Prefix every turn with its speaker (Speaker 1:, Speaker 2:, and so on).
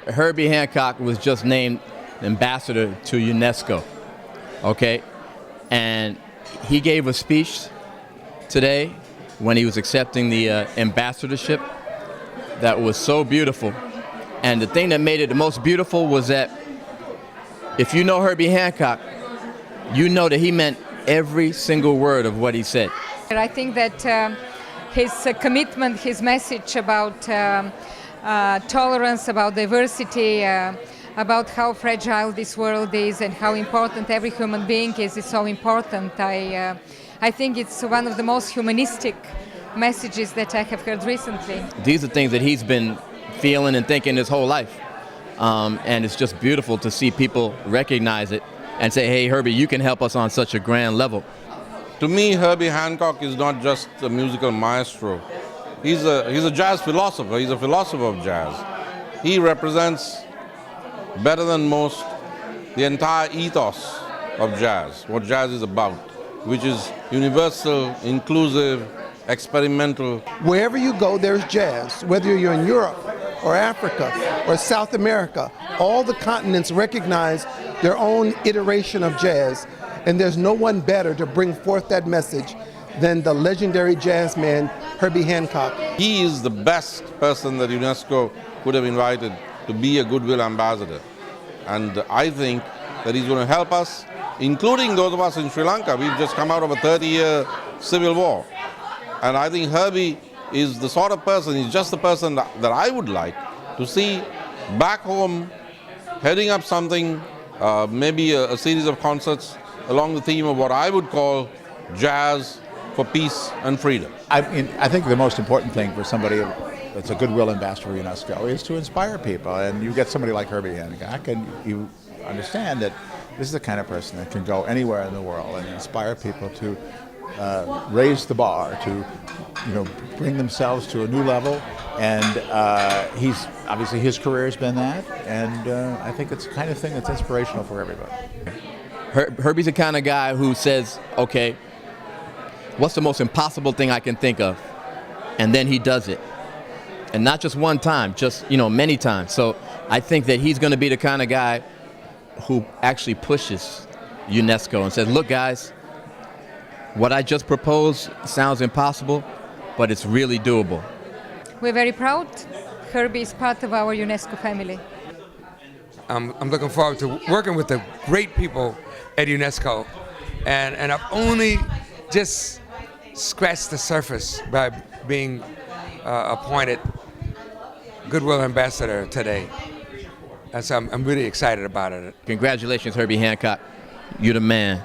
Speaker 1: Herbie Hancock was just named ambassador to UNESCO, okay? And he gave a speech today when he was accepting the ambassadorship that was so beautiful. And the thing that made it the most beautiful was that if you know Herbie Hancock, you know that he meant every single word of what he said.
Speaker 2: I think that his commitment, his message about tolerance, about diversity, about how fragile this world is and how important every human being is so important. I think it's one of the most humanistic messages that I have heard recently.
Speaker 1: These are things that he's been feeling and thinking his whole life. And it's just beautiful to see people recognize it and say, hey, Herbie, you can help us on such a grand level.
Speaker 3: To me, Herbie Hancock is not just a musical maestro. He's a jazz philosopher. He's a philosopher of jazz. He represents, better than most, the entire ethos of jazz, what jazz is about, which is universal, inclusive, experimental.
Speaker 4: Wherever you go, there's jazz. Whether you're in Europe or Africa or South America, all the continents recognize their own iteration of jazz. And there's no one better to bring forth that message than the legendary jazzman, Herbie Hancock.
Speaker 3: He is the best person that UNESCO could have invited to be a Goodwill Ambassador. And I think that he's going to help us, including those of us in Sri Lanka. We've just come out of a 30-year civil war. And I think Herbie is the sort of person, he's just the person that I would like to see back home, heading up something, maybe a series of concerts along the theme of what I would call jazz for peace and freedom.
Speaker 5: I think the most important thing for somebody that's a Goodwill Ambassador for UNESCO is to inspire people. And you get somebody like Herbie Hancock, and you understand that this is the kind of person that can go anywhere in the world and inspire people to raise the bar, to bring themselves to a new level. And he's obviously, his career has been that, and I think it's the kind of thing that's inspirational for everybody.
Speaker 1: Herbie's the kind of guy who says, okay, what's the most impossible thing I can think of? And then he does it. And not just one time, just, many times. So I think that he's going to be the kind of guy who actually pushes UNESCO and says, look, guys, what I just proposed sounds impossible, but it's really doable.
Speaker 2: We're very proud. Herbie is part of our UNESCO family.
Speaker 6: I'm looking forward to working with the great people at UNESCO, and I've only just scratched the surface by being appointed Goodwill Ambassador today. And so I'm really excited about it.
Speaker 1: Congratulations, Herbie Hancock. You're the man.